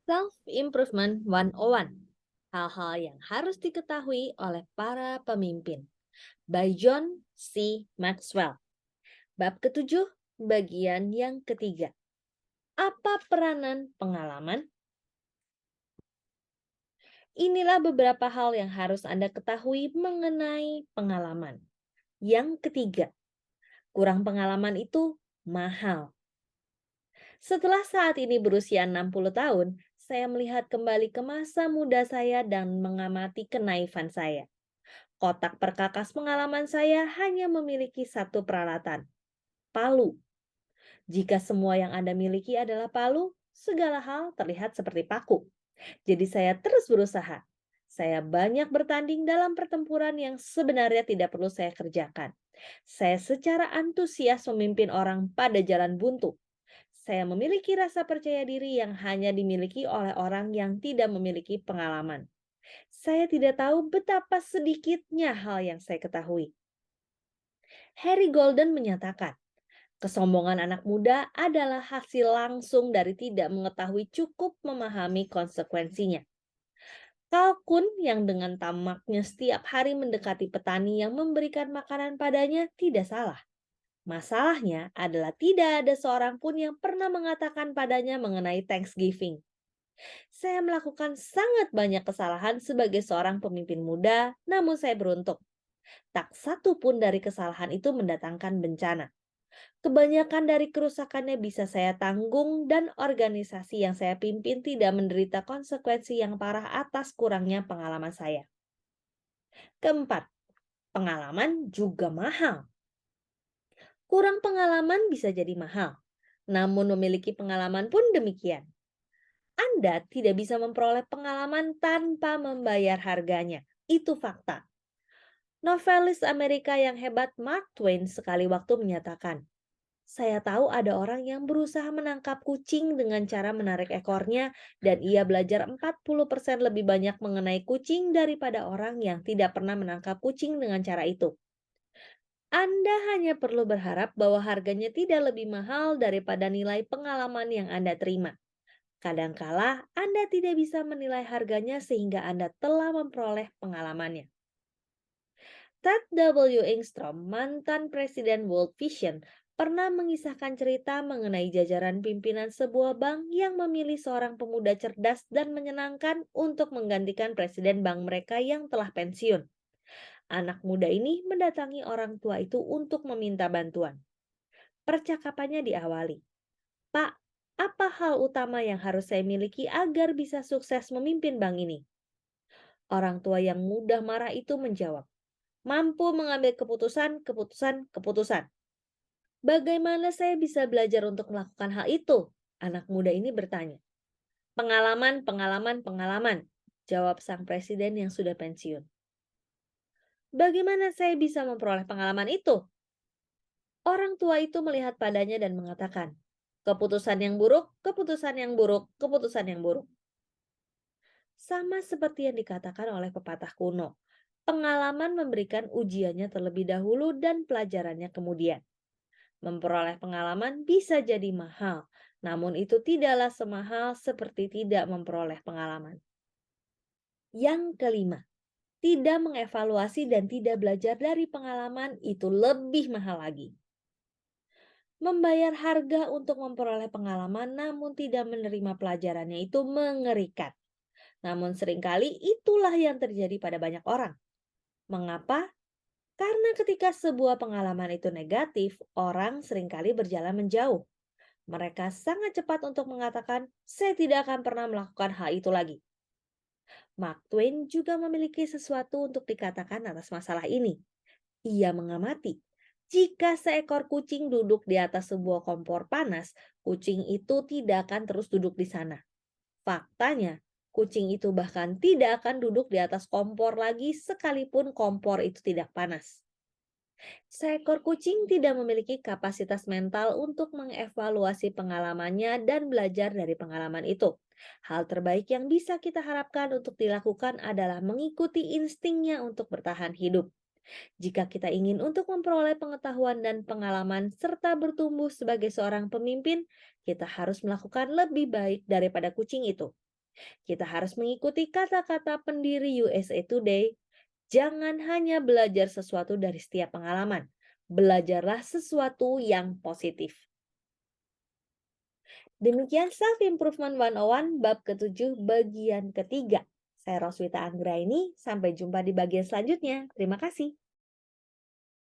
Self-Improvement 101. Hal-hal yang harus diketahui oleh para pemimpin. By John C. Maxwell. Bab ketujuh, bagian yang ketiga. Apa peranan pengalaman? Inilah beberapa hal yang harus Anda ketahui mengenai pengalaman. Yang ketiga, kurang pengalaman itu mahal. Setelah saat ini berusia 60 tahun, saya melihat kembali ke masa muda saya dan mengamati kenaifan saya. Kotak perkakas pengalaman saya hanya memiliki satu peralatan, palu. Jika semua yang Anda miliki adalah palu, segala hal terlihat seperti paku. Jadi saya terus berusaha. Saya banyak bertanding dalam pertempuran yang sebenarnya tidak perlu saya kerjakan. Saya secara antusias memimpin orang pada jalan buntu. Saya memiliki rasa percaya diri yang hanya dimiliki oleh orang yang tidak memiliki pengalaman. Saya tidak tahu betapa sedikitnya hal yang saya ketahui. Harry Golden menyatakan, kesombongan anak muda adalah hasil langsung dari tidak mengetahui cukup memahami konsekuensinya. Kalkun yang dengan tamaknya setiap hari mendekati petani yang memberikan makanan padanya tidak salah. Masalahnya adalah tidak ada seorang pun yang pernah mengatakan padanya mengenai Thanksgiving. Saya melakukan sangat banyak kesalahan sebagai seorang pemimpin muda, namun saya beruntung. Tak satu pun dari kesalahan itu mendatangkan bencana. Kebanyakan dari kerusakannya bisa saya tanggung dan organisasi yang saya pimpin tidak menderita konsekuensi yang parah atas kurangnya pengalaman saya. Keempat, pengalaman juga mahal. Kurang pengalaman bisa jadi mahal, namun memiliki pengalaman pun demikian. Anda tidak bisa memperoleh pengalaman tanpa membayar harganya. Itu fakta. Novelis Amerika yang hebat Mark Twain sekali waktu menyatakan, saya tahu ada orang yang berusaha menangkap kucing dengan cara menarik ekornya dan ia belajar 40% lebih banyak mengenai kucing daripada orang yang tidak pernah menangkap kucing dengan cara itu. Anda hanya perlu berharap bahwa harganya tidak lebih mahal daripada nilai pengalaman yang Anda terima. Kadangkala Anda tidak bisa menilai harganya sehingga Anda telah memperoleh pengalamannya. Ted W. Engstrom, mantan Presiden World Vision, pernah mengisahkan cerita mengenai jajaran pimpinan sebuah bank yang memilih seorang pemuda cerdas dan menyenangkan untuk menggantikan presiden bank mereka yang telah pensiun. Anak muda ini mendatangi orang tua itu untuk meminta bantuan. Percakapannya diawali, "Pak, apa hal utama yang harus saya miliki agar bisa sukses memimpin bank ini?" Orang tua yang mudah marah itu menjawab, "Mampu mengambil keputusan, keputusan, keputusan." Bagaimana saya bisa belajar untuk melakukan hal itu? Anak muda ini bertanya. Pengalaman, pengalaman, pengalaman, jawab sang presiden yang sudah pensiun. Bagaimana saya bisa memperoleh pengalaman itu? Orang tua itu melihat padanya dan mengatakan, keputusan yang buruk, keputusan yang buruk, keputusan yang buruk. Sama seperti yang dikatakan oleh pepatah kuno, pengalaman memberikan ujiannya terlebih dahulu dan pelajarannya kemudian. Memperoleh pengalaman bisa jadi mahal, namun itu tidaklah semahal seperti tidak memperoleh pengalaman. Yang kelima, tidak mengevaluasi dan tidak belajar dari pengalaman itu lebih mahal lagi. Membayar harga untuk memperoleh pengalaman namun tidak menerima pelajarannya itu mengerikan. Namun seringkali itulah yang terjadi pada banyak orang. Mengapa? Karena ketika sebuah pengalaman itu negatif, orang seringkali berjalan menjauh. Mereka sangat cepat untuk mengatakan, saya tidak akan pernah melakukan hal itu lagi. Mark Twain juga memiliki sesuatu untuk dikatakan atas masalah ini. Ia mengamati, jika seekor kucing duduk di atas sebuah kompor panas, kucing itu tidak akan terus duduk di sana. Faktanya, kucing itu bahkan tidak akan duduk di atas kompor lagi sekalipun kompor itu tidak panas. Seekor kucing tidak memiliki kapasitas mental untuk mengevaluasi pengalamannya dan belajar dari pengalaman itu. Hal terbaik yang bisa kita harapkan untuk dilakukan adalah mengikuti instingnya untuk bertahan hidup. Jika kita ingin untuk memperoleh pengetahuan dan pengalaman serta bertumbuh sebagai seorang pemimpin, kita harus melakukan lebih baik daripada kucing itu. Kita harus mengikuti kata-kata pendiri USA Today. Jangan hanya belajar sesuatu dari setiap pengalaman. Belajarlah sesuatu yang positif. Demikian Self Improvement 101 bab ke-7 bagian ketiga. Saya Roswita Anggraini, sampai jumpa di bagian selanjutnya. Terima kasih.